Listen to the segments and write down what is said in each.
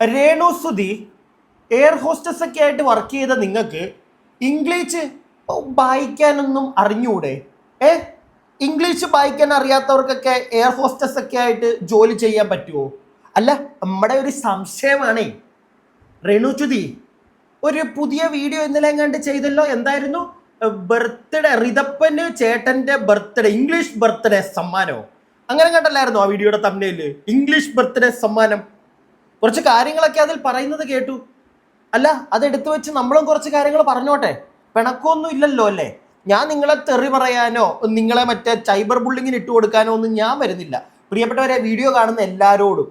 Renu Sudhi air hostess ഒക്കെ ആയിട്ട് work ചെയ്ത നിങ്ങൾക്ക് ഇംഗ്ലീഷ് വായിക്കാനൊന്നും അറിഞ്ഞൂടെ? ഇംഗ്ലീഷ് വായിക്കാൻ അറിയാത്തവർക്കൊക്കെ എയർ ഹോസ്റ്റസ് ഒക്കെ ആയിട്ട് ജോലി ചെയ്യാൻ പറ്റുമോ? അല്ല, നമ്മുടെ ഒരു സംശയമാണേ. രേണു സുധി ഒരു പുതിയ വീഡിയോ ഇന്നലെ എങ്ങാണ്ട് ചെയ്തല്ലോ, എന്തായിരുന്നു? ബർത്ത്ഡേ, റിതപ്പന് ചേട്ടന്റെ ബർത്ത്ഡേ, ഇംഗ്ലീഷ് ബർത്ത്ഡേ സമ്മാനോ അങ്ങനെ കണ്ടല്ലായിരുന്നു ആ വീഡിയോയുടെ തമ്മില്? ഇംഗ്ലീഷ് ബർത്ത്ഡേ സമ്മാനം കുറച്ച് കാര്യങ്ങളൊക്കെ അതിൽ പറയുന്നത് കേട്ടു. അല്ല, അതെടുത്തു വെച്ച് നമ്മളും കുറച്ച് കാര്യങ്ങൾ പറഞ്ഞോട്ടെ. പിണക്കമൊന്നും ഇല്ലല്ലോ അല്ലേ? ഞാൻ നിങ്ങളെ തെറി പറയാനോ നിങ്ങളെ മറ്റേ സൈബർ ബുള്ളിങ്ങിന് ഇട്ട് കൊടുക്കാനോ ഒന്നും ഞാൻ വരുന്നില്ല. പ്രിയപ്പെട്ടവരെ, വീഡിയോ കാണുന്ന എല്ലാവരോടും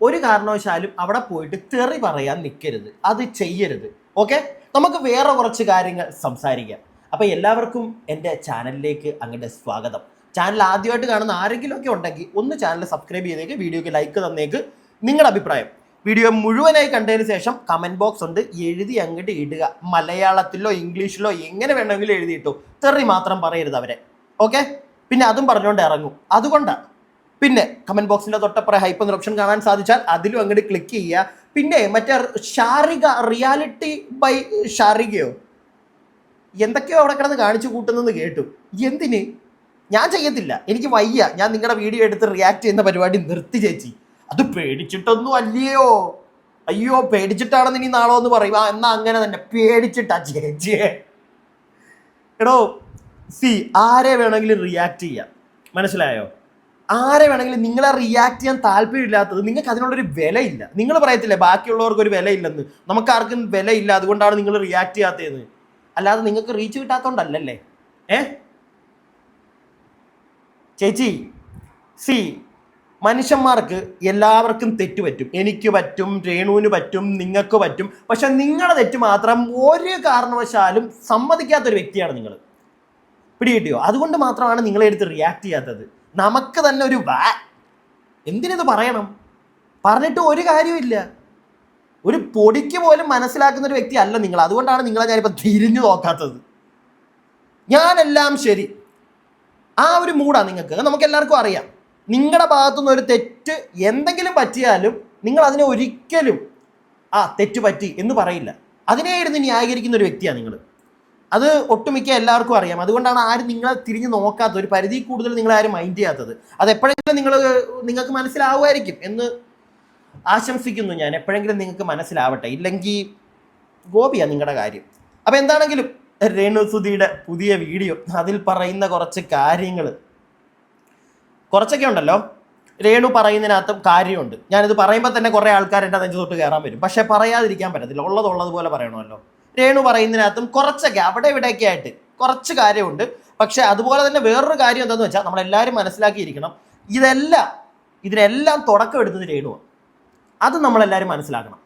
ഒരു കാരണവശാലും അവിടെ പോയിട്ട് തെറി പറയാൻ നിൽക്കരുത്, അത് ചെയ്യരുത്. ഓക്കെ, നമുക്ക് വേറെ കുറച്ച് കാര്യങ്ങൾ സംസാരിക്കാം. അപ്പം എല്ലാവർക്കും എൻ്റെ ചാനലിലേക്ക് അങ്ങോട്ട് സ്വാഗതം. ചാനൽ ആദ്യമായിട്ട് കാണുന്ന ആരെങ്കിലും ഒക്കെ ഉണ്ടെങ്കിൽ ഒന്ന് ചാനൽ സബ്സ്ക്രൈബ് ചെയ്തേക്ക്, വീഡിയോക്ക് ലൈക്ക് തന്നേക്ക്. നിങ്ങളുടെ അഭിപ്രായം വീഡിയോ മുഴുവനായി കണ്ടതിന് ശേഷം കമൻറ്റ് ബോക്സ് ഉണ്ട്, എഴുതി അങ്ങോട്ട് ഇടുക. മലയാളത്തിലോ ഇംഗ്ലീഷിലോ എങ്ങനെ വേണമെങ്കിലും എഴുതിയിട്ടു, തെറി മാത്രം പറയരുത് അവരെ. ഓക്കെ, പിന്നെ അതും പറഞ്ഞുകൊണ്ട് ഇറങ്ങും. അതുകൊണ്ടാണ്. പിന്നെ കമൻറ്റ് ബോക്സിൻ്റെ തൊട്ടപ്പുറം ഹൈപ്പ് എന്ന ഓപ്ഷൻ കാണാൻ സാധിച്ചാൽ അതിലും അങ്ങോട്ട് ക്ലിക്ക് ചെയ്യുക. പിന്നെ മറ്റേ ഷാരിക, റിയാലിറ്റി ബൈ ഷാരികയോ എന്തൊക്കെയോ അവിടെ കിടന്ന് കാണിച്ചു കൂട്ടുന്നെന്ന് കേട്ടു. എന്തിന്? ഞാൻ ചെയ്യത്തില്ല, എനിക്ക് വയ്യ. ഞാൻ നിങ്ങളുടെ വീഡിയോ എടുത്ത് റിയാക്ട് ചെയ്യുന്ന പരിപാടി നിർത്തി ചേച്ചി. അത് പേടിച്ചിട്ടൊന്നും അല്ലയോ? അയ്യോ, പേടിച്ചിട്ടാണെന്ന് ഇനി നാളോ എന്ന് പറയും. എന്നാ അങ്ങനെ തന്നെ പേടിച്ചിട്ടാ ചേച്ചിയെ. എടോ ആരെ വേണമെങ്കിലും റിയാക്ട് ചെയ്യാം, മനസ്സിലായോ? ആരെ വേണമെങ്കിലും. നിങ്ങളെ റിയാക്ട് ചെയ്യാൻ താല്പര്യമില്ലാത്തത് നിങ്ങൾക്ക് അതിനുള്ളൊരു വിലയില്ല. നിങ്ങൾ പറയത്തില്ലേ ബാക്കിയുള്ളവർക്ക് ഒരു വിലയില്ലെന്ന്? നമുക്കാർക്കും വിലയില്ല, അതുകൊണ്ടാണ് നിങ്ങൾ റിയാക്ട് ചെയ്യാത്തതെന്ന്. അല്ലാതെ നിങ്ങൾക്ക് റീച്ച് കിട്ടാത്തതുകൊണ്ടല്ലേ. ചേച്ചി മനുഷ്യന്മാർക്ക് എല്ലാവർക്കും തെറ്റ് പറ്റും. എനിക്ക് പറ്റും, രേണുവിന് പറ്റും, നിങ്ങൾക്ക് പറ്റും. പക്ഷെ നിങ്ങളുടെ തെറ്റ് മാത്രം ഒരു കാരണവശാലും സമ്മതിക്കാത്തൊരു വ്യക്തിയാണ് നിങ്ങൾ. പിടികിട്ടിയോ? അതുകൊണ്ട് മാത്രമാണ് നിങ്ങളെ എടുത്ത് റിയാക്ട് ചെയ്യാത്തത്. നമുക്ക് തന്നെ ഒരു എന്തിനത് പറയണം? പറഞ്ഞിട്ട് ഒരു കാര്യമില്ല. ഒരു പൊടിക്ക് പോലും മനസ്സിലാക്കുന്ന ഒരു വ്യക്തി അല്ല നിങ്ങൾ. അതുകൊണ്ടാണ് നിങ്ങളെ ഞാനിപ്പോൾ തിരിഞ്ഞു നോക്കാത്തത്. ഞാനെല്ലാം ശരി, ആ ഒരു മൂടാണ് നിങ്ങൾക്ക്. നമുക്ക് എല്ലാവർക്കും അറിയാം. നിങ്ങളുടെ ഭാഗത്തുനിന്ന് ഒരു തെറ്റ് എന്തെങ്കിലും പറ്റിയാലും നിങ്ങൾ അതിനെ ഒരിക്കലും തെറ്റ് പറ്റി എന്ന് പറയില്ല. അതിനെ ഇരുന്ന് ന്യായീകരിക്കുന്ന ഒരു വ്യക്തിയാണ് നിങ്ങൾ. അത് ഒട്ടുമിക്ക എല്ലാവർക്കും അറിയാം. അതുകൊണ്ടാണ് ആരും നിങ്ങളെ തിരിഞ്ഞ് നോക്കാത്തത്. ഒരു പരിധി കൂടുതൽ നിങ്ങൾ ആരും മൈൻഡ് ചെയ്യാത്തത്. അത് എപ്പോഴെങ്കിലും നിങ്ങൾക്ക് മനസ്സിലാവുമായിരിക്കും എന്ന് ആശംസിക്കുന്നു ഞാൻ. എപ്പോഴെങ്കിലും നിങ്ങൾക്ക് മനസ്സിലാവട്ടെ, ഇല്ലെങ്കിൽ ഗോപിയാണ് നിങ്ങളുടെ കാര്യം. അപ്പം എന്താണെങ്കിലും രേണു സുധിയുടെ പുതിയ വീഡിയോ, അതിൽ പറയുന്ന കുറച്ച് കാര്യങ്ങൾ കുറച്ചൊക്കെ ഉണ്ടല്ലോ. രേണു പറയുന്നതിനകത്തും കാര്യമുണ്ട്. ഞാനിത് പറയുമ്പോൾ തന്നെ കുറേ ആൾക്കാർ എൻ്റെ നെഞ്ച് തൊട്ട് കയറാൻ വരും. പക്ഷെ പറയാതിരിക്കാൻ പറ്റത്തില്ല, ഉള്ളതുപോലെ പറയണമല്ലോ. രേണു പറയുന്നതിനകത്തും കുറച്ചൊക്കെ അവിടെ ഇവിടെയൊക്കെ ആയിട്ട് കുറച്ച് കാര്യമുണ്ട്. പക്ഷെ അതുപോലെ തന്നെ വേറൊരു കാര്യം എന്താണെന്ന് വെച്ചാൽ നമ്മളെല്ലാവരും മനസ്സിലാക്കിയിരിക്കണം, ഇതിനെല്ലാം തുടക്കം എടുത്തത് രേണുവാണ്. അത് നമ്മളെല്ലാവരും മനസ്സിലാക്കണം.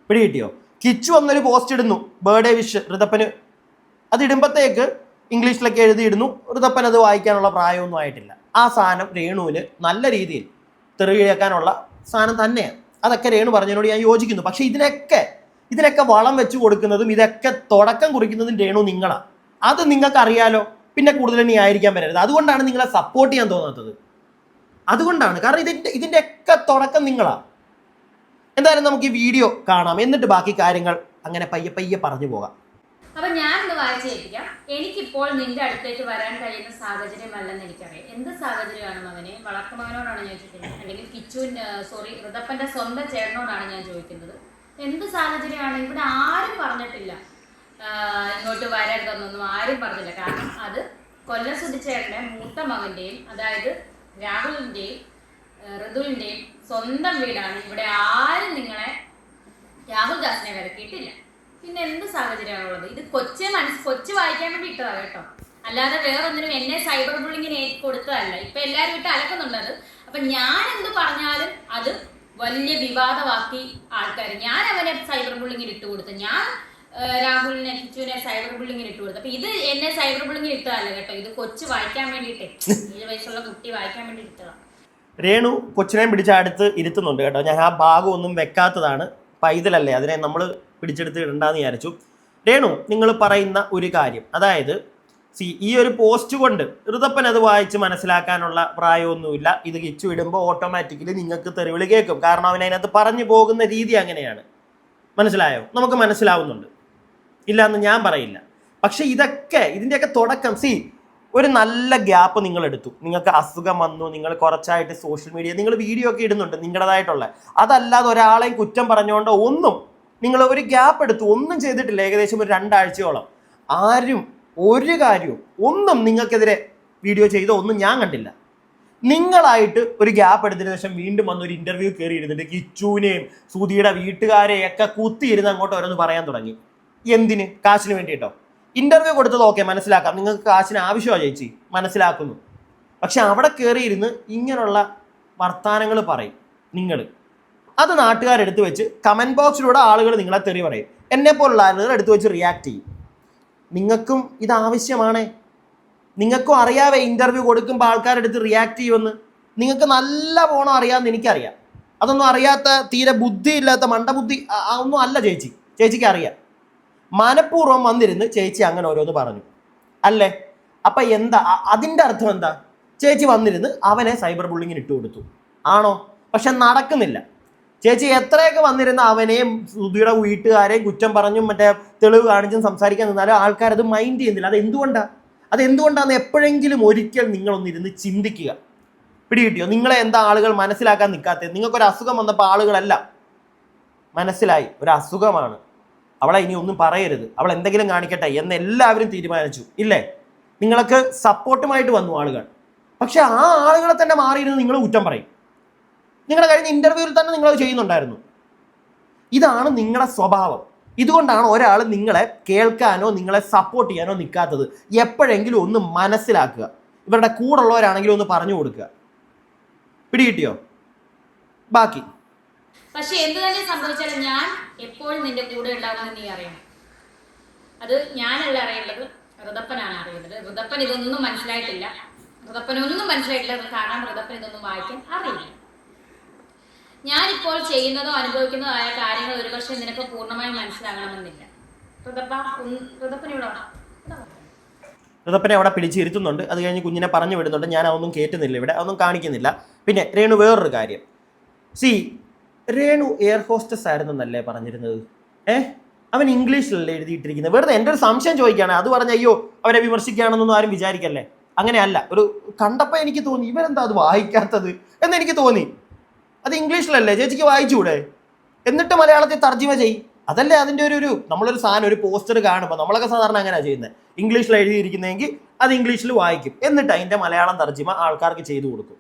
പിടികിട്ടിയോ? കിച്ചു വന്നൊരു പോസ്റ്റ് ഇടുന്നു, ബർത്ത്ഡേ വിഷ് ഋതപ്പന്. അത് ഇടുമ്പോഴത്തേക്ക് ഇംഗ്ലീഷിലൊക്കെ എഴുതിയിടുന്നു. ഋതപ്പൻ അത് വായിക്കാനുള്ള പ്രായമൊന്നും ആയിട്ടില്ല. ആ സാധനം രേണുവിന് നല്ല രീതിയിൽ തെറിയേക്കാനുള്ള സാധനം തന്നെയാണ്. അതൊക്കെ രേണു പറഞ്ഞതിനോട് ഞാൻ യോജിക്കുന്നു. പക്ഷെ ഇതിനൊക്കെ വളം വെച്ച് കൊടുക്കുന്നതും ഇതൊക്കെ തുടക്കം കുറിക്കുന്നതും രേണു നിങ്ങളാണ്. അത് നിങ്ങൾക്ക് അറിയാലോ. പിന്നെ കൂടുതൽ ന്യായീകരിക്കാൻ വരരുത്. അതുകൊണ്ടാണ് നിങ്ങളെ സപ്പോർട്ട് ചെയ്യാൻ തോന്നാത്തത്. അതുകൊണ്ടാണ്. കാരണം ഇതിൻ്റെ ഒക്കെ തുടക്കം നിങ്ങളാണ്. എന്തായാലും നമുക്ക് ഈ വീഡിയോ കാണാം, എന്നിട്ട് ബാക്കി കാര്യങ്ങൾ അങ്ങനെ പയ്യെ പറഞ്ഞു പോകാം. അപ്പൊ ഞാൻ ഇന്ന് വായിച്ചു കേൾപ്പിക്കാം. എനിക്കിപ്പോൾ നിന്റെ അടുത്തേക്ക് വരാൻ കഴിയുന്ന സാഹചര്യമല്ലെന്ന് എനിക്കറിയാം. എന്ത് സാഹചര്യമാണ് മകനെ? വളർത്തുമകനോടാണ് ഞാൻ ചോദിക്കുന്നത്, അല്ലെങ്കിൽ ഋതപ്പന്റെ സ്വന്തം ചേട്ടനോടാണ് ഞാൻ ചോദിക്കുന്നത്. എന്ത് സാഹചര്യമാണ്? ഇവിടെ ആരും പറഞ്ഞിട്ടില്ല ഇങ്ങോട്ട് വരരുതെന്നൊന്നും ആരും പറഞ്ഞില്ല. കാരണം അത് കൊല്ലം സുധിച്ചേട്ടൻ്റെ മൂത്ത മകൻ്റെയും, അതായത് രാഹുലിൻ്റെയും ഋതുവിൻ്റെയും സ്വന്തം വീടാണ്. ഇവിടെ ആരും നിങ്ങളെ രാഹുൽ ദാസിനെ വിലക്കിയിട്ടില്ല. പിന്നെ എന്ത് സാഹചര്യമാണുള്ളത്? ഇത് കൊച്ചു വായിക്കാൻ വേണ്ടി ഇട്ടതാണ് കേട്ടോ, അല്ലാതെ വേറൊന്നിനും എന്നെ സൈബർ ബുള്ളിങ്ങിന് കൊടുത്തതല്ല. ഇപ്പൊ എല്ലാവരും ഇട്ട് അലക്കുന്നുണ്ടത്. അപ്പൊ ഞാൻ എന്ത് പറഞ്ഞാലും അത് വലിയ വിവാദമാക്കി ആൾക്കാർ. ഞാൻ അവനെ സൈബർ ബുള്ളിങ്ങിന് ഇട്ട് കൊടുത്തു, ഞാൻ രാഹുലിനെ കിച്ചുവിനെ സൈബർ ബുള്ളിങ്ങിന് ഇട്ട് കൊടുത്തു. അപ്പൊ ഇത് എന്നെ സൈബർ ബുള്ളിങ്ങിന് ഇട്ടതല്ല കേട്ടോ, ഇത് കൊച്ചു വായിക്കാൻ വേണ്ടിയിട്ട്, 7 വയസ്സുള്ള കുട്ടി വായിക്കാൻ വേണ്ടി ഇട്ടതാണ്. രേണു കൊച്ചിനെ പിടിച്ച അടുത്ത് ഇരുത്തുന്നുണ്ട് കേട്ടോ. ഞാൻ ആ ഭാഗം ഒന്നും വെക്കാത്തതാണ്. പൈതലല്ലേ, അതിനെ നമ്മൾ പിടിച്ചെടുത്ത് ഇടണ്ടെന്ന് വിചാരിച്ചു. രേണു, നിങ്ങൾ പറയുന്ന ഒരു കാര്യം, അതായത് ഈ ഒരു പോസ്റ്റ് കൊണ്ട് ഋതപ്പൻ അത് വായിച്ച് മനസ്സിലാക്കാനുള്ള പ്രായമൊന്നുമില്ല. ഇത് കിച്ചു ഇടുമ്പോൾ ഓട്ടോമാറ്റിക്കലി നിങ്ങൾക്ക് തെറിവിളി കേൾക്കും. കാരണം അവൻ അതിനകത്ത് പറഞ്ഞു പോകുന്ന രീതി അങ്ങനെയാണ്. മനസ്സിലായോ? നമുക്ക് മനസ്സിലാവുന്നുണ്ട്, ഇല്ല എന്ന് ഞാൻ പറയില്ല. പക്ഷെ ഇതിൻ്റെയൊക്കെ തുടക്കം ഒരു നല്ല ഗ്യാപ്പ് നിങ്ങൾ എടുത്തു. നിങ്ങൾക്ക് അസുഖം വന്നു, നിങ്ങൾ കുറച്ചായിട്ട് സോഷ്യൽ മീഡിയ നിങ്ങൾ വീഡിയോ ഒക്കെ ഇടുന്നുണ്ട് നിങ്ങളുടേതായിട്ടുള്ള. അതല്ലാതെ ഒരാളെയും കുറ്റം പറഞ്ഞുകൊണ്ട് ഒന്നും നിങ്ങൾ ഒരു ഗ്യാപ്പ് എടുത്തു, ഒന്നും ചെയ്തിട്ടില്ല. ഏകദേശം ഒരു 2 ആഴ്ചയോളം ആരും ഒരു കാര്യവും ഒന്നും നിങ്ങൾക്കെതിരെ വീഡിയോ ചെയ്തോ ഒന്നും ഞാൻ കണ്ടില്ല. നിങ്ങളായിട്ട് ഒരു ഗ്യാപ്പ് എടുത്തതിന് ശേഷം വീണ്ടും വന്നൊരു ഇന്റർവ്യൂ കയറി ഇരുന്നിട്ട് കിച്ചുവിനെയും സുധിയുടെ വീട്ടുകാരെയൊക്കെ കുത്തിയിരുന്ന് അങ്ങോട്ട് ഓരോന്ന് പറയാൻ തുടങ്ങി. എന്തിന്? കാശിന് വേണ്ടിയിട്ടോ? ഇന്റർവ്യൂ കൊടുത്തത് ഓക്കെ, മനസ്സിലാക്കാം, നിങ്ങൾക്ക് കാശിന് ആവശ്യമാണ് ചേച്ചി, മനസ്സിലാക്കുന്നു. പക്ഷെ അവിടെ കയറിയിരുന്ന് ഇങ്ങനെയുള്ള വർത്താനങ്ങൾ പറയും നിങ്ങൾ. അത് നാട്ടുകാരെടുത്ത് വെച്ച് കമന്റ് ബോക്സിലൂടെ ആളുകൾ നിങ്ങളെ തെറി പറയും. എന്നെപ്പോലുള്ള ആളുകൾ എടുത്ത് വെച്ച് റിയാക്ട് ചെയ്യും. നിങ്ങൾക്കും ഇത് ആവശ്യമാണേ? നിങ്ങൾക്കും അറിയാവേ ഇന്റർവ്യൂ കൊടുക്കുമ്പോൾ ആൾക്കാരെടുത്ത് റിയാക്ട് ചെയ്യുമെന്ന്? നിങ്ങൾക്ക് നല്ല പോണം അറിയാമെന്ന് എനിക്കറിയാം. അതൊന്നും അറിയാത്ത, തീരെ ബുദ്ധിയില്ലാത്ത മണ്ടബുദ്ധി ഒന്നും അല്ല ചേച്ചിക്ക് അറിയാം. മനഃപൂർവ്വം വന്നിരുന്ന് ചേച്ചി അങ്ങനെ ഓരോന്ന് പറഞ്ഞു അല്ലേ? അപ്പം എന്താ അതിൻ്റെ അർത്ഥം? എന്താ? ചേച്ചി വന്നിരുന്ന് അവനെ സൈബർ ബുള്ളിങ്ങിന് ഇട്ട് കൊടുത്തു ആണോ? പക്ഷെ നടക്കുന്നില്ല. ചേച്ചി എത്രയൊക്കെ വന്നിരുന്ന അവനെയും സുധിയുടെ വീട്ടുകാരെയും കുറ്റം പറഞ്ഞും മറ്റേ തെളിവ് കാണിച്ചും സംസാരിക്കാൻ നിന്നാലും ആൾക്കാരത് മൈൻഡ് ചെയ്യുന്നില്ല. അതെന്തുകൊണ്ടാന്ന് എപ്പോഴെങ്കിലും ഒരിക്കൽ നിങ്ങളൊന്നിരുന്ന് ചിന്തിക്കുക. പിടികിട്ടിയോ? നിങ്ങളെ എന്താ ആളുകൾ മനസ്സിലാക്കാൻ നിൽക്കാത്തത്? നിങ്ങൾക്കൊരു അസുഖം വന്നപ്പോൾ ആളുകളല്ല മനസ്സിലായി ഒരു അസുഖമാണ്, അവളെ ഇനി ഒന്നും പറയരുത്, അവൾ എന്തെങ്കിലും കാണിക്കട്ടെ എന്ന് എല്ലാവരും തീരുമാനിച്ചു ഇല്ലേ? നിങ്ങൾക്ക് സപ്പോർട്ടുമായിട്ട് വന്നു ആളുകൾ. പക്ഷെ ആ ആളുകളെ തന്നെ മാറിയിരുന്ന് നിങ്ങൾ കുറ്റം പറയും. നിങ്ങളുടെ കഴിഞ്ഞ ഇന്റർവ്യൂവിൽ തന്നെ നിങ്ങൾ ചെയ്യുന്നുണ്ടായിരുന്നു. ഇതാണ് നിങ്ങളുടെ സ്വഭാവം. ഇതുകൊണ്ടാണ് ഒരാൾ നിങ്ങളെ കേൾക്കാനോ നിങ്ങളെ സപ്പോർട്ട് ചെയ്യാനോ നിൽക്കാത്തത്. എപ്പോഴെങ്കിലും ഒന്ന് മനസ്സിലാക്കുക. ഇവരുടെ കൂടുള്ളവരാണെങ്കിലും ഒന്ന് പറഞ്ഞു കൊടുക്കുക. പിടികിട്ടിയോ? ബാക്കി പക്ഷെ എന്ത് തന്നെ സംഭവിച്ചാലും ഞാൻ എപ്പോഴും നിന്റെ കൂടെ ഉണ്ടാവുമെന്ന് നീ അറിയണം. അത് ഞാനല്ല അറിയേണ്ടത്, ഋതപ്പനാണ് അറിയേണ്ടത്. ഋതപ്പൻ ഇതൊന്നും മനസ്സിലായിട്ടില്ല. കാരണം ഋതപ്പൻ ഇതൊന്നും വായിക്കാൻ അറിയില്ല. ഞാനിപ്പോൾ ചെയ്യുന്നതോ അനുഭവിക്കുന്നതോ ആയ കാര്യങ്ങൾ ഒരുപക്ഷെ നിനക്ക് പൂർണ്ണമായും മനസ്സിലാകണമെന്നില്ല. ഋതപ്പനെ അവിടെ പിടിച്ചിരുത്തുന്നുണ്ട്. അത് കഴിഞ്ഞ് കുഞ്ഞിനെ പറഞ്ഞു വിടുന്നുണ്ട്. ഞാൻ അതൊന്നും കേട്ടുന്നില്ല, ഇവിടെ അതൊന്നും കാണിക്കുന്നില്ല. പിന്നെ രേണു വേറൊരു കാര്യം, രേണു എയർ ഹോസ്റ്റസ് ആയിരുന്നെന്നല്ലേ പറഞ്ഞിരുന്നത്? അവൻ ഇംഗ്ലീഷിലല്ലേ എഴുതിയിട്ടിരിക്കുന്നത്? വെറുതെ എൻ്റെ ഒരു സംശയം ചോദിക്കുകയാണ്. അത് പറഞ്ഞ അയ്യോ അവരെ വിമർശിക്കുകയാണെന്നൊന്നും ആരും വിചാരിക്കല്ലേ. അങ്ങനെയല്ല. ഒരു കണ്ടപ്പോൾ എനിക്ക് തോന്നി ഇവരെന്താ അത് വായിക്കാത്തത് എന്നെനിക്ക് തോന്നി. അത് ഇംഗ്ലീഷിലല്ലേ, ചേച്ചിക്ക് വായിച്ചുകൂടെ? എന്നിട്ട് മലയാളത്തിൽ തർജ്ജിമ ചെയ്യും. അതല്ലേ അതിൻ്റെ ഒരു നമ്മളൊരു സാധനം, ഒരു പോസ്റ്റർ കാണുമ്പോൾ നമ്മളൊക്കെ സാധാരണ അങ്ങനെയാണ് ചെയ്യുന്നത്. ഇംഗ്ലീഷിൽ എഴുതിയിരിക്കുന്നതെങ്കിൽ അത് ഇംഗ്ലീഷിൽ വായിക്കും, എന്നിട്ട് അതിൻ്റെ മലയാളം തർജ്ജിമ ആൾക്കാർക്ക് ചെയ്തു കൊടുക്കും.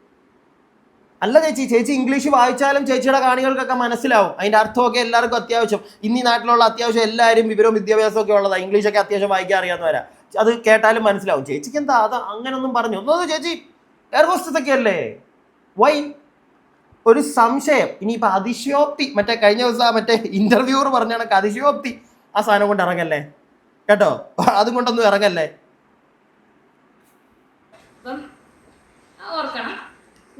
അല്ല ചേച്ചി ഇംഗ്ലീഷ് വായിച്ചാലും ചേച്ചിയുടെ കാണികൾക്കൊക്കെ മനസ്സിലാവും. അതിൻ്റെ അർത്ഥമൊക്കെ എല്ലാവർക്കും അത്യാവശ്യം, ഇന്നീ നാട്ടിലുള്ള അത്യാവശ്യം എല്ലാവരും വിവരവും വിദ്യാഭ്യാസവും ഒക്കെ ഉള്ളതാണ്. ഇംഗ്ലീഷൊക്കെ അത്യാവശ്യം വായിക്കാൻ അറിയാവുന്നവരാ. അത് കേട്ടാലും മനസ്സിലാവും. ചേച്ചിക്ക് എന്താ അത് അങ്ങനൊന്നും പറഞ്ഞു? ഒന്നും ചേച്ചി എയർ ഹോസ്റ്റസ് ഒക്കെ അല്ലേ? വൈ? ഒരു സംശയം. ഇനിയിപ്പോൾ അതിശയോക്തി, മറ്റേ കഴിഞ്ഞ ദിവസം മറ്റേ ഇന്റർവ്യൂവർ പറഞ്ഞ കണക്ക് അതിശയോക്തി ആ സാധനം കൊണ്ട് ഇറങ്ങല്ലേ കേട്ടോ. അതും കൊണ്ടൊന്നും ഇറങ്ങല്ലേ. ഓർക്കണം,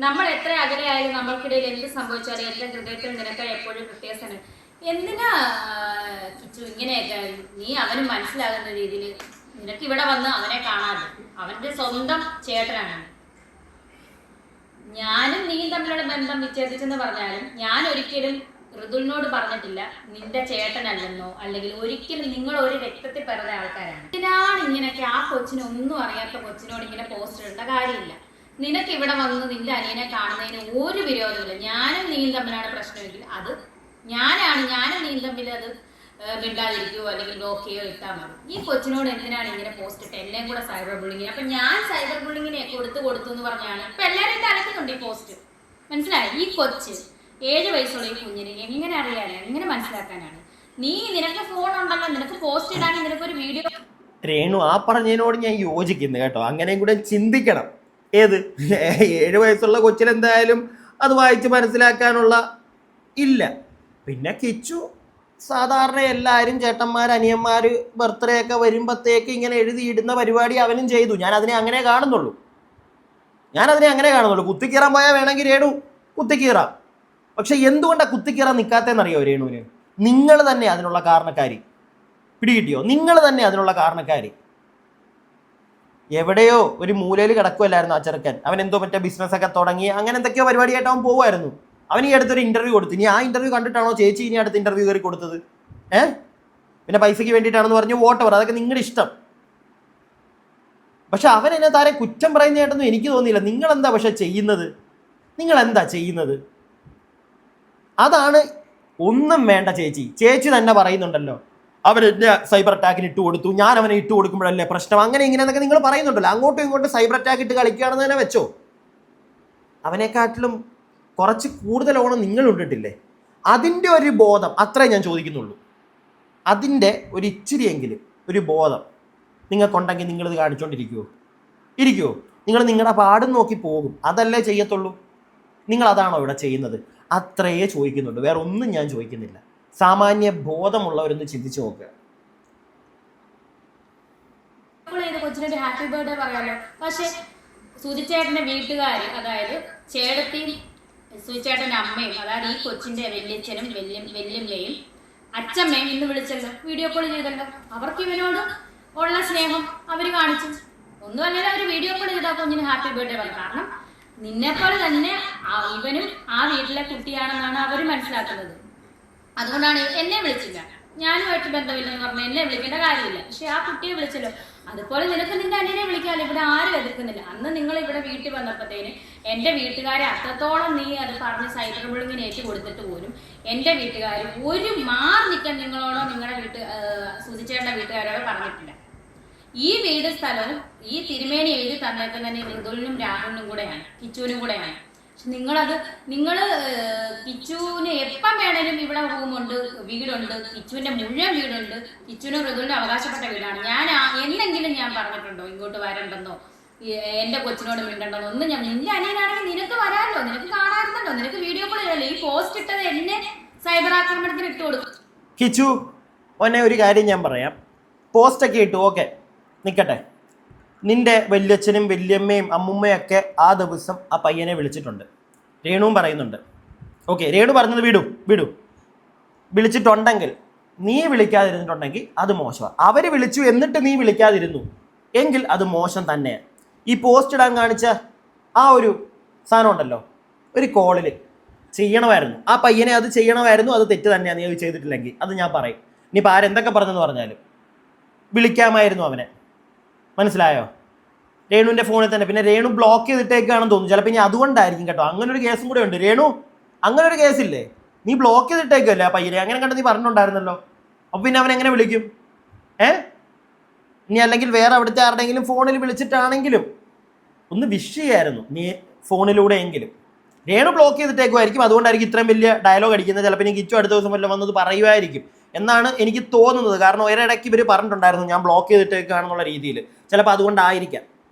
നമ്മൾ എത്ര അകലെയായാലും നമ്മൾക്കിടയിൽ എന്ത് സംഭവിച്ചാലും എന്റെ ഹൃദയത്തിൽ നിനക്ക് എപ്പോഴും വ്യത്യാസമാണ്. എന്തിനാ കിച്ചു ഇങ്ങനെയൊക്കെ? നീ അവന് മനസ്സിലാകുന്ന രീതിയിൽ നിനക്ക് ഇവിടെ വന്ന് അവനെ കാണാതെ, അവന്റെ സ്വന്തം ചേട്ടനാണ്. ഞാനും നീയും തമ്മിലുള്ള ബന്ധം വിച്ഛേദിച്ചെന്ന് പറഞ്ഞാലും ഞാൻ ഒരിക്കലും ഋതുലിനോട് പറഞ്ഞിട്ടില്ല നിന്റെ ചേട്ടനല്ലെന്നോ, അല്ലെങ്കിൽ ഒരിക്കലും നിങ്ങൾ ഒരു രക്തത്തിൽ പിറന്ന ആൾക്കാരാണ്. ഇതിനാണ് ഇങ്ങനെയൊക്കെ ആ കൊച്ചിന് ഒന്നും അറിയാത്ത കൊച്ചിനോട് ഇങ്ങനെ പോസ്റ്റ് ഇടേണ്ട കാര്യമില്ല. നിനക്ക് ഇവിടെ വന്ന് നിന്റെ അനിയനെ കാണുന്നതിന് ഒരു വിരോധമില്ല. ഞാനും നീയും തമ്മിലാണ് പ്രശ്നമെങ്കിൽ അത് ഞാനും നീയും തമ്മിൽ അത് മിണ്ടാതിരിക്കുകയോ അല്ലെങ്കിൽ ബ്ലോക്ക് ചെയ്യുകയോ ഇട്ടാൽ മതി. ഈ കൊച്ചിനോട് എന്തിനാണ് ഇങ്ങനെ പോസ്റ്റ് ഇട്ട് എന്നെയും കൂടെ സൈബർ ബുള്ളിങ്ങിന്? അപ്പൊ ഞാൻ സൈബർ ബുള്ളിങ്ങിനെ കൊടുത്തു എന്ന് പറഞ്ഞാണ് ഇപ്പൊ എല്ലാവരും തലക്കുന്നുണ്ട് ഈ പോസ്റ്റ്. മനസ്സിലായി? ഈ കൊച്ച് 7 വയസ്സുള്ള ഈ കുഞ്ഞിനെ എങ്ങനെ അറിയാനാണ്, എങ്ങനെ മനസ്സിലാക്കാനാണ്? നിനക്ക് ഫോൺ ഉണ്ടല്ലോ, നിനക്ക് പോസ്റ്റ് ഇടാനും നിനക്കൊരു വീഡിയോ. രേണു ആ പറഞ്ഞതിനോട് ഞാൻ യോജിക്കുന്നു കേട്ടോ. അങ്ങനെയും കൂടെ ചിന്തിക്കണം. ഏത് 7 വയസ്സുള്ള കൊച്ചിലെന്തായാലും അത് വായിച്ച് മനസ്സിലാക്കാനുള്ള ഇല്ല. പിന്നെ കിച്ചു സാധാരണ എല്ലാവരും ചേട്ടന്മാർ അനിയന്മാർ ബർത്ത്ഡേ ഒക്കെ വരുമ്പോഴത്തേക്ക് ഇങ്ങനെ എഴുതിയിടുന്ന പരിപാടി അവനും ചെയ്തു. ഞാൻ അതിനെ അങ്ങനെ കാണുന്നുള്ളൂ. കുത്തിക്കീറാൻ പോയാൽ വേണമെങ്കിൽ രേണു കുത്തിക്കീറാം. പക്ഷെ എന്തുകൊണ്ടാണ് കുത്തിക്കീറാൻ നിൽക്കാത്തതെന്നറിയോ രേണുവിന്? നിങ്ങൾ തന്നെ അതിനുള്ള കാരണക്കാരി. പിടികിട്ടിയോ? നിങ്ങൾ തന്നെ അതിനുള്ള കാരണക്കാരി. എവിടെയോ ഒരു മൂലയിൽ കിടക്കുമല്ലായിരുന്നു ആ ചെറുക്കൻ. അവൻ എന്തോ മറ്റേ ബിസിനസ്സൊക്കെ തുടങ്ങി അങ്ങനെ എന്തൊക്കെയോ പരിപാടിയായിട്ട് അവൻ പോകുമായിരുന്നു. അവൻ ഈ അടുത്തൊരു ഇന്റർവ്യൂ കൊടുത്തു. ഇനി ആ ഇന്റർവ്യൂ കണ്ടിട്ടാണോ ചേച്ചി ഇനി അടുത്ത ഇന്റർവ്യൂ കയറി കൊടുത്തത്? പിന്നെ പൈസയ്ക്ക് വേണ്ടിയിട്ടാണെന്ന് പറഞ്ഞ് വോട്ടവർ, അതൊക്കെ നിങ്ങളുടെ ഇഷ്ടം. പക്ഷെ അവൻ എന്നെ താരെ കുറ്റം പറയുന്നതായിട്ടൊന്നും എനിക്ക് തോന്നിയില്ല. നിങ്ങൾ എന്താ പക്ഷെ ചെയ്യുന്നത്? നിങ്ങൾ എന്താ ചെയ്യുന്നത്? അതാണ് ഒന്നും വേണ്ട ചേച്ചി. ചേച്ചി തന്നെ പറയുന്നുണ്ടല്ലോ, അവൻ എന്നെ സൈബർ അറ്റാക്കിന് ഇട്ട് കൊടുത്തു, ഞാൻ അവനെ ഇട്ട് കൊടുക്കുമ്പോഴല്ലേ പ്രശ്നം, അങ്ങനെ ഇങ്ങനെയെന്നൊക്കെ നിങ്ങൾ പറയുന്നുണ്ടല്ലോ. അങ്ങോട്ടും ഇങ്ങോട്ടും സൈബർ അറ്റാക്ക് ഇട്ട് കളിക്കുകയാണെന്ന് തന്നെ വെച്ചോ. അവനെക്കാട്ടിലും കുറച്ച് കൂടുതൽ ഓണം നിങ്ങൾ ഉണ്ടിട്ടില്ലേ? അതിൻ്റെ ഒരു ബോധം അത്രേ ഞാൻ ചോദിക്കുന്നുള്ളൂ. അതിൻ്റെ ഒരു ഇച്ചിരിയെങ്കിലും ഒരു ബോധം നിങ്ങൾക്കുണ്ടെങ്കിൽ നിങ്ങളിത് കാണിച്ചുകൊണ്ടിരിക്കുമോ? നിങ്ങൾ നിങ്ങളുടെ പാടും നോക്കി പോകും. അതല്ലേ ചെയ്യത്തുള്ളൂ. നിങ്ങൾ അതാണോ ഇവിടെ ചെയ്യുന്നത്? അത്രയേ ചോദിക്കുന്നുള്ളൂ, വേറെ ഒന്നും ഞാൻ ചോദിക്കുന്നില്ല. സാമാന്യ ബോധമുള്ളവരൊന്ന് ചിന്തിച്ചു നോക്കുക. കൊച്ചിനൊരു ഹാപ്പി ബർത്ത്ഡേ പറയാലോ. പക്ഷെ സുധിച്ചേട്ടന്റെ വീട്ടുകാർ, അതായത് ചേട്ടത്തിയും സുധിച്ചേട്ടന്റെ അമ്മയും, അതായത് ഈ കൊച്ചിന്റെ വല്യച്ഛനും വല്യമ്മയും അച്ഛമ്മയും ഇന്ന് വിളിച്ചല്ലോ, വീഡിയോ കോൾ ചെയ്തല്ലോ. അവർക്ക് ഇവനോട് ഉള്ള സ്നേഹം അവർ കാണിച്ചു. ഒന്നും അല്ലെങ്കിൽ അവർ വീഡിയോ കോൾ ചെയ്താൽ കുഞ്ഞിന് ഹാപ്പി ബർത്ത്ഡേ പറഞ്ഞു. കാരണം നിന്നെപ്പോലെ തന്നെ ഇവനും ആ വീട്ടിലെ കുട്ടിയാണെന്നാണ് അവർ മനസ്സിലാക്കുന്നത്. അതുകൊണ്ടാണ് എന്നെ വിളിച്ചില്ല, ഞാനുമായിട്ട് ബന്ധമില്ലെന്ന് പറഞ്ഞാൽ എന്നെ വിളിക്കേണ്ട കാര്യമില്ല. പക്ഷെ ആ കുട്ടിയെ വിളിച്ചല്ലോ. അതുപോലെ നിനക്ക് നിന്റെ അനിയനെ വിളിക്കാമല്ലോ, ഇവിടെ ആരും എതിർക്കുന്നില്ല. അന്ന് നിങ്ങൾ ഇവിടെ വീട്ടിൽ വന്നപ്പോഴത്തേന് എൻ്റെ വീട്ടുകാരെ അത്രത്തോളം നീ അത് പറഞ്ഞ് സൈബർ ബുള്ളിങ്ങിന് ഏറ്റു കൊടുത്തിട്ട് പോലും എൻ്റെ വീട്ടുകാർ ഒരു മാറി നിൽക്കാൻ നിങ്ങളോടോ നിങ്ങളുടെ സുധിച്ചേട്ടൻ്റെ വീട്ടുകാരോടോ പറഞ്ഞിട്ടില്ല. ഈ വീട് സ്ഥലവും ഈ തിരുമേനി എഴുതി തന്നേക്കാൻ തന്നെ മൃദുലിനും രാഹുലിനും കൂടെയാണ്, കിച്ചുവിനും കൂടെയാണ്. പക്ഷെ നിങ്ങൾ കിച്ചുവിന് എപ്പം വേണേലും ഇവിടെ റൂമുണ്ട്, വീടുണ്ട്, കിച്ചുവിൻ്റെ മുഴുവൻ വീടുണ്ട്, കിച്ചുവിനും മൃദുലിനും അവകാശപ്പെട്ട വീടാണ്. എന്തെങ്കിലും ഞാൻ പറഞ്ഞിട്ടുണ്ടോ ഇങ്ങോട്ട് വരണ്ടെന്നോ എൻ്റെ കൊച്ചിനോട് മിണ്ടണ്ടെന്നോ ഒന്നും? ഞാൻ നിന്റെ അനിയനാണെങ്കിൽ നിനക്ക് വരാമല്ലോ, നിനക്ക് കാണാറുണ്ടല്ലോ, നിനക്ക് വീഡിയോ കോൾ ചെയ്യല്ലോ. ഈ പോസ്റ്റ് ഇട്ടത് എന്നെ സൈബർ ആക്രമണത്തിന് ഇട്ട് കൊടുക്കും. കിച്ചു ഒന്നെ ഒരു കാര്യം ഞാൻ പറയാം. പോസ്റ്റൊക്കെ ഇട്ടു, ഓക്കെ, നിൽക്കട്ടെ. നിന്റെ വല്യച്ഛനും വല്യമ്മയും അമ്മുമ്മയൊക്കെ ആ ദിവസം ആ പയ്യനെ വിളിച്ചിട്ടുണ്ട്. രേണുവും പറയുന്നുണ്ട്. ഓക്കെ, രേണു പറഞ്ഞത് വിടൂ. വിളിച്ചിട്ടുണ്ടെങ്കിൽ, നീ വിളിക്കാതിരുന്നിട്ടുണ്ടെങ്കിൽ അത് മോശമാണ്. അവർ വിളിച്ചു എന്നിട്ട് നീ വിളിക്കാതിരുന്നു എങ്കിൽ അത് മോശം തന്നെയാണ്. ഈ പോസ്റ്റ് ഇടാൻ കാണിച്ച ആ ഒരു സാധനം ഉണ്ടല്ലോ, ഒരു കോളിൽ ചെയ്യണമായിരുന്നു. ആ പയ്യനെ അത് ചെയ്യണമായിരുന്നു. അത് തെറ്റ് തന്നെയാണ് നീ അത് ചെയ്തിട്ടില്ലെങ്കിൽ, അത് ഞാൻ പറയും. ഇനിയിപ്പോൾ ആരെന്തൊക്കെ പറഞ്ഞെന്ന് പറഞ്ഞാലും വിളിക്കാമായിരുന്നു അവനെ. മനസ്സിലായോ? രേണുവിൻ്റെ ഫോണിൽ തന്നെ. പിന്നെ രേണു ബ്ലോക്ക് ചെയ്തിട്ടേക്കാണെന്ന് തോന്നുന്നു. ചിലപ്പോൾ ഇനി അതുകൊണ്ടായിരിക്കും കേട്ടോ. അങ്ങനെ ഒരു കേസും കൂടെ ഉണ്ട്. രേണു, അങ്ങനെ ഒരു കേസില്ലേ? നീ ബ്ലോക്ക് ചെയ്തിട്ടേക്കല്ലേ ആ പയ്യനെ? അങ്ങനെ കണ്ട് നീ പറഞ്ഞിട്ടുണ്ടായിരുന്നല്ലോ. അപ്പോൾ പിന്നെ അവൻ എങ്ങനെ വിളിക്കും? ഇനി അല്ലെങ്കിൽ വേറെ അവിടുത്തെ ആരുടെയെങ്കിലും ഫോണിൽ വിളിച്ചിട്ടാണെങ്കിലും ഒന്ന് വിഷ് ചെയ്യായിരുന്നു നീ ഫോണിലൂടെയെങ്കിലും. രേണു ബ്ലോക്ക് ചെയ്തിട്ടേക്കുമായിരിക്കും. അതുകൊണ്ടായിരിക്കും ഇത്രയും വലിയ ഡയലോഗ് അടിക്കുന്നത്. ചിലപ്പോൾ ഇനി കിച്ചു അടുത്ത ദിവസം വല്ലതും വന്നത് പറയുമായിരിക്കും എന്നാണ് എനിക്ക് തോന്നുന്നത്. കാരണം ഒരിടയ്ക്ക് ഇവർ പറഞ്ഞിട്ടുണ്ടായിരുന്നു ഞാൻ ബ്ലോക്ക് ചെയ്തിട്ടേക്കാണെന്നുള്ള രീതിയിൽ. ചിലപ്പോൾ അതുകൊണ്ടായിരിക്കാം.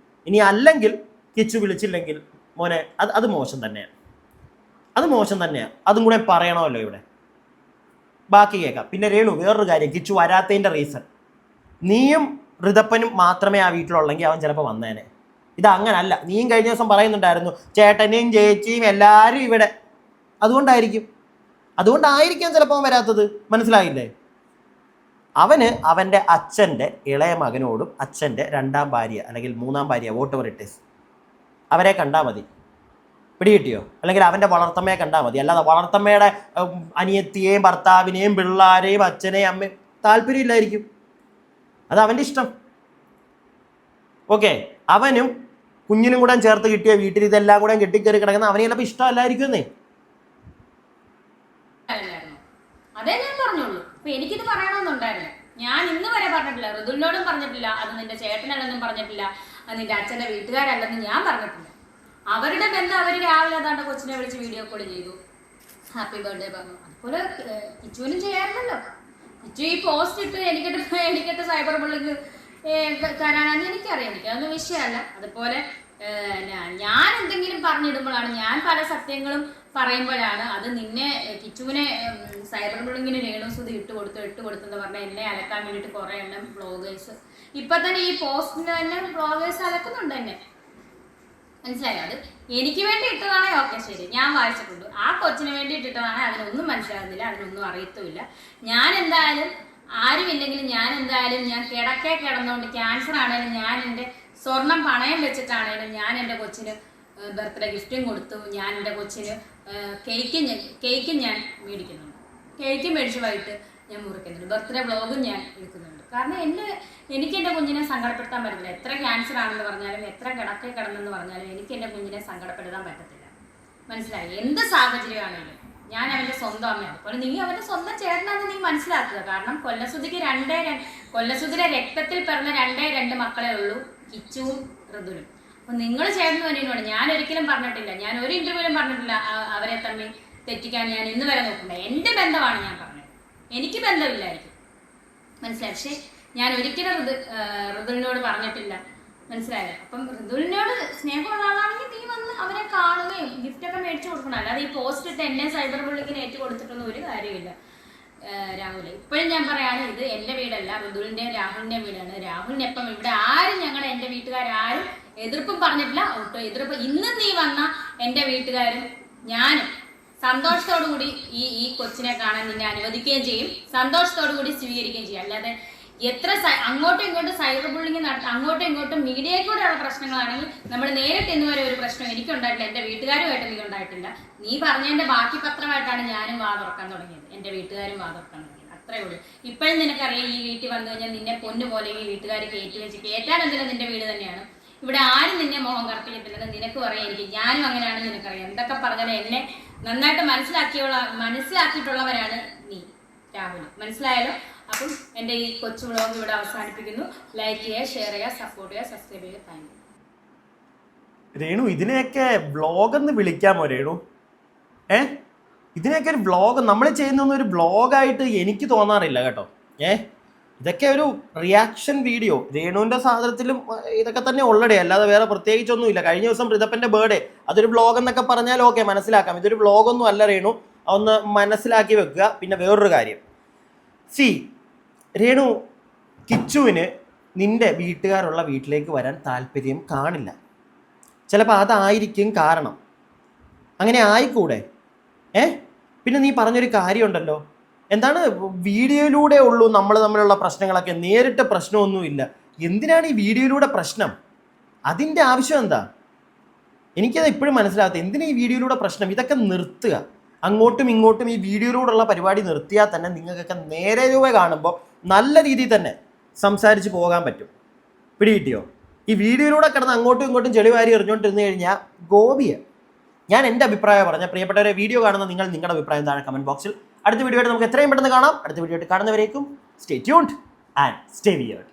ഇനി അല്ലെങ്കിൽ കിച്ചു വിളിച്ചില്ലെങ്കിൽ മോനെ അത് മോശം തന്നെയാണ്. അതും കൂടെ പറയണമല്ലോ ഇവിടെ. ബാക്കി കേൾക്കാം. പിന്നെ രേണു, വേറൊരു കാര്യം, കിച്ചു വരാത്തതിൻ്റെ റീസൺ, നീയും ഋതപ്പനും മാത്രമേ ആ വീട്ടിലുള്ളെങ്കിൽ അവൻ ചിലപ്പോൾ വന്നേനെ. ഇത് അങ്ങനല്ല. നീയും കഴിഞ്ഞ ദിവസം പറയുന്നുണ്ടായിരുന്നു ചേട്ടനെയും ചേച്ചിയും എല്ലാവരും ഇവിടെ. അതുകൊണ്ടായിരിക്കാം ചിലപ്പോൾ വരാത്തത്. മനസ്സിലായില്ലേ? അവന് അവൻ്റെ അച്ഛൻ്റെ ഇളയ മകനോടും അച്ഛൻ്റെ രണ്ടാം ഭാര്യ അല്ലെങ്കിൽ മൂന്നാം ഭാര്യ, വോട്ടെവർ ഇറ്റ് ഈസ്, അവരെ കണ്ടാൽ മതി. പിടികിട്ടിയോ? അല്ലെങ്കിൽ അവൻ്റെ വളർത്തമ്മയെ കണ്ടാൽ മതി. അല്ലാതെ വളർത്തമ്മയുടെ അനിയത്തിയെയും ഭർത്താവിനെയും പിള്ളേരെയും അച്ഛനെയും അമ്മയും താല്പര്യമില്ലായിരിക്കും. അത് അവൻ്റെ ഇഷ്ടം. ഓക്കെ, അവനും കുഞ്ഞിനും കൂടെ ചേർത്ത് കിട്ടിയ വീട്ടിൽ ഇതെല്ലാം കൂടെ കെട്ടിക്കയറി കിടക്കുന്ന അവനെ ചിലപ്പോൾ ഇഷ്ടമല്ലായിരിക്കുന്നേ. അതേ ഞാൻ പറഞ്ഞുള്ളൂ. അപ്പൊ എനിക്കിത് പറയണമെന്നുണ്ടായിരുന്നു. ഞാൻ ഇന്ന് വരെ പറഞ്ഞിട്ടില്ല, ഋതുലിനോടും പറഞ്ഞിട്ടില്ല, അത് നിന്റെ ചേട്ടനല്ലെന്നും പറഞ്ഞിട്ടില്ല, അത് നിന്റെ അച്ഛൻ്റെ വീട്ടുകാരല്ലെന്നും ഞാൻ പറഞ്ഞിട്ടില്ല. അവരുടെ ബന്ധം അവർ രാവിലെ അതാണ്ട് കൊച്ചിനെ വിളിച്ച് വീഡിയോ കോൾ ചെയ്തു, ഹാപ്പി ബർത്ത്ഡേ പറഞ്ഞു. അതുപോലെ കിച്ചുവിനും ചെയ്യാറുണ്ടല്ലോ. കിച്ചു ഈ പോസ്റ്റ് ഇട്ട് എനിക്കിട്ട് സൈബർ ബുള്ളിങ് തരാനാന്ന് എനിക്കറിയാം. എനിക്കതൊന്നും വിഷയമല്ല. അതുപോലെ ഞാൻ എന്തെങ്കിലും പറഞ്ഞിടുമ്പോഴാണ്, ഞാൻ പല സത്യങ്ങളും പറയുമ്പോഴാണ് അത് നിന്നെ കിച്ചുവിനെ സൈബർ ബുള്ളിങ്ങിന് രേണുസുതി ഇട്ട് കൊടുത്തെന്ന് പറഞ്ഞാൽ എന്നെ അലക്കാൻ വേണ്ടിയിട്ട് കുറേ എണ്ണം ബ്ലോഗേഴ്സ് ഇപ്പം തന്നെ ഈ പോസ്റ്റിന് തന്നെ ബ്ലോഗേഴ്സ് അലക്കുന്നുണ്ട് എന്നെ. മനസ്സിലായോ? അത് എനിക്ക് വേണ്ടി ഇട്ടതാണേ ഓക്കെ, ശരി, ഞാൻ വായിച്ചിട്ടുണ്ട്. ആ കൊച്ചിന് വേണ്ടി ഇട്ടിട്ടതാണേ അതിനൊന്നും മനസ്സിലാകുന്നില്ല, അതിനൊന്നും അറിയത്തുമില്ല. ഞാൻ എന്തായാലും ആരുമില്ലെങ്കിലും ഞാൻ കിടന്നുകൊണ്ട് ക്യാൻസർ ആണെങ്കിലും ഞാൻ എൻ്റെ സ്വർണം പണയം വെച്ചിട്ടാണേലും ഞാൻ എൻ്റെ കൊച്ചിന് ബർത്ത്ഡേ ഗിഫ്റ്റും കൊടുത്തു. ഞാൻ എൻ്റെ കൊച്ചിന് കേക്കും ഞാൻ മേടിക്കുന്നുണ്ട്. കേക്ക് മേടിച്ച് വൈകിട്ട് ഞാൻ മുറിക്കുന്നുണ്ട്. ബർത്ത്ഡേ വ്ളോഗും ഞാൻ എടുക്കുന്നുണ്ട്. കാരണം എനിക്ക് എൻ്റെ കുഞ്ഞിനെ സങ്കടപ്പെടുത്താൻ പറ്റില്ല. എത്ര ക്യാൻസർ ആണെന്ന് പറഞ്ഞാലും എത്ര കിടക്കെ കിടന്നെന്ന് പറഞ്ഞാലും എനിക്ക് എൻ്റെ കുഞ്ഞിനെ സങ്കടപ്പെടുത്താൻ പറ്റത്തില്ല. മനസ്സിലായി? എന്ത് സാഹചര്യമാണെങ്കിലും ഞാൻ അവൻ്റെ സ്വന്തം അമ്മയാണ്. അതുപോലെ നീ അവൻ്റെ സ്വന്തം ചേട്ടനാണെന്ന് നീ മനസ്സിലാക്കുക. കാരണം കൊല്ലസുതിയുടെ രക്തത്തിൽ പിറന്ന 2 മക്കളെ ഉള്ളൂ, കിച്ചുവും ഋതുലും. അപ്പൊ നിങ്ങൾ ചേർന്ന് തന്നെയാണ്. ഞാൻ ഒരിക്കലും പറഞ്ഞിട്ടില്ല, ഞാൻ ഒരു ഇന്റർവ്യൂവിലും പറഞ്ഞിട്ടില്ല അവരെ തമ്മിൽ തെറ്റിക്കാൻ ഞാൻ ഇന്ന് വരെ നോക്കണ്ട. എൻ്റെ ബന്ധമാണ് ഞാൻ പറഞ്ഞത്, എനിക്ക് ബന്ധമില്ലായിരിക്കും. മനസ്സിലായി? പക്ഷെ ഞാൻ ഒരിക്കലും ഋതുലിനോട് പറഞ്ഞിട്ടില്ല. മനസ്സിലായോ? അപ്പം ഋതുലിനോട് സ്നേഹമുള്ള ആളാണെങ്കിൽ നീ വന്ന് അവരെ കാണുകയും ഗിഫ്റ്റൊക്കെ മേടിച്ചു കൊടുക്കണം. അല്ലാതെ ഈ പോസ്റ്റ് ഇട്ട് എന്നെ സൈബർ ബുള്ളിങ്ങിന് ഏറ്റു കൊടുത്തിട്ടൊന്നും ഒരു കാര്യമില്ല. രാഹുൽ, ഇപ്പോഴും ഞാൻ പറയാണ്, ഇത് എൻ്റെ വീടല്ല, ഋതുലിൻ്റെയും രാഹുലിൻ്റെയും വീടാണ്. രാഹുലിനെപ്പം ഇവിടെ ആരും എൻ്റെ വീട്ടുകാരും എതിർപ്പും പറഞ്ഞിട്ടില്ല. എതിർപ്പ് ഇന്നും നീ വന്ന എൻ്റെ വീട്ടുകാരും ഞാനും സന്തോഷത്തോടു കൂടി ഈ കൊച്ചിനെ കാണാൻ നിന്നെ അനുവദിക്കുകയും ചെയ്യും, സന്തോഷത്തോടു കൂടി സ്വീകരിക്കുകയും ചെയ്യും. അല്ലാതെ എത്ര അങ്ങോട്ടും ഇങ്ങോട്ടും സൈബർ ബുള്ളിങ് അങ്ങോട്ടും ഇങ്ങോട്ടും മീഡിയയിൽ കൂടെയുള്ള പ്രശ്നങ്ങളാണെങ്കിൽ നമ്മൾ നേരിട്ട് ഇന്ന് വരെ ഒരു പ്രശ്നം എനിക്കുണ്ടായിട്ടില്ല, എൻ്റെ വീട്ടുകാരുമായിട്ട് നീ ഉണ്ടായിട്ടില്ല. നീ പറഞ്ഞതിൻ്റെ ബാക്കി പത്രമായിട്ടാണ് ഞാനും വാതുറക്കാൻ തുടങ്ങിയത്, എൻ്റെ വീട്ടുകാരും വാതുറക്കാൻ തുടങ്ങിയത്. അത്രേ ഉള്ളൂ. ഇപ്പോഴും നിനക്കറിയാം, ഈ വീട്ടിൽ വന്നു കഴിഞ്ഞാൽ നിന്നെ പൊന്നുപോലെ ഈ വീട്ടുകാർ കയറ്റാൻ എന്തെങ്കിലും നിന്റെ വീട് തന്നെയാണ്. ഇവിടെ ആരും നിന്നെ മോഹം കറപ്പിക്കത്തില്ലെന്ന് നിനക്കും അറിയാം, എനിക്ക് ഞാനും അങ്ങനെയാണെന്ന് നിനക്കറിയാം. എന്തൊക്കെ പറഞ്ഞാലും എന്നെ നന്നായിട്ട് മനസ്സിലാക്കിയിട്ടുള്ളവരാണ് നീ, രാഹുൽ. മനസ്സിലായാലോ? അപ്പം എൻ്റെ ഈ കൊച്ചു വ്ളോഗ് ഇവിടെ അവസാനിപ്പിക്കുന്നു. ലൈക്ക് ചെയ്യുക, ഷെയർ ചെയ്യുക, സപ്പോർട്ട് ചെയ്യുക, സബ്സ്ക്രൈബ് ചെയ്യുക. Thank you. രേണു, ഇതിനെയൊക്കെ വ്ളോഗെന്ന് വിളിക്കാമോ രേണു? ഇതിനെയൊക്കെ ഒരു വ്ളോഗ് നമ്മൾ ചെയ്യുന്നൊന്നും ഒരു വ്ളോഗായിട്ട് എനിക്ക് തോന്നാറില്ല കേട്ടോ. ഇതൊക്കെ ഒരു റിയാക്ഷൻ വീഡിയോ. രേണുവിൻ്റെ സാധനത്തിലും ഇതൊക്കെ തന്നെ ഉള്ളടേ, അല്ലാതെ വേറെ പ്രത്യേകിച്ചൊന്നുമില്ല. കഴിഞ്ഞ ദിവസം ഋതപ്പൻ്റെ ബർത്ത്ഡേ, അതൊരു വ്ളോഗ് എന്നൊക്കെ പറഞ്ഞാൽ ഓക്കെ, മനസ്സിലാക്കാം. ഇതൊരു വ്ളോഗൊന്നും അല്ല രേണു, അതൊന്ന് മനസ്സിലാക്കി വെക്കുക. പിന്നെ വേറൊരു കാര്യം, രേണു, കിച്ചുവിന് നിന്റെ വീട്ടുകാരുള്ള വീട്ടിലേക്ക് വരാൻ താല്പര്യം കാണില്ല. ചിലപ്പോൾ അതായിരിക്കും കാരണം. അങ്ങനെ ആയിക്കൂടെ? പിന്നെ നീ പറഞ്ഞൊരു കാര്യമുണ്ടല്ലോ, എന്താണ്, വീഡിയോയിലൂടെ ഉള്ളൂ നമ്മൾ തമ്മിലുള്ള പ്രശ്നങ്ങളൊക്കെ, നേരിട്ട് പ്രശ്നമൊന്നുമില്ല. എന്തിനാണ് ഈ വീഡിയോയിലൂടെ പ്രശ്നം? അതിൻ്റെ ആവശ്യം എന്താ? എനിക്കത് ഇപ്പോഴും മനസ്സിലാകാത്ത, എന്തിനാ ഈ വീഡിയോയിലൂടെ പ്രശ്നം? ഇതൊക്കെ നിർത്തുക. അങ്ങോട്ടും ഇങ്ങോട്ടും ഈ വീഡിയോയിലൂടെയുള്ള പരിപാടി നിർത്തിയാൽ തന്നെ നിങ്ങൾക്കൊക്കെ നേരെ രൂപ കാണുമ്പോൾ നല്ല രീതിയിൽ തന്നെ സംസാരിച്ച് പോകാൻ പറ്റും. പിടികിട്ടിയോ? ഈ വീഡിയോയിലൂടെ കിടന്ന് അങ്ങോട്ടും ഇങ്ങോട്ടും ചെളിവാരി എറിഞ്ഞുകൊണ്ടിരുന്നു കഴിഞ്ഞാൽ ഗോപിയ. ഞാൻ എൻ്റെ അഭിപ്രായം പറഞ്ഞ പ്രിയപ്പെട്ടവരെ, വീഡിയോ കാണുന്ന നിങ്ങളുടെ അഭിപ്രായം താഴെ കമൻറ്റ് ബോക്സിൽ. അടുത്ത വീഡിയോ ആയിട്ട് നമുക്ക് എത്രയും പെട്ടെന്ന് കാണാം. അടുത്ത വീഡിയോ ആയിട്ട് കാണുന്നവരേക്കും stay tuned and stay weird.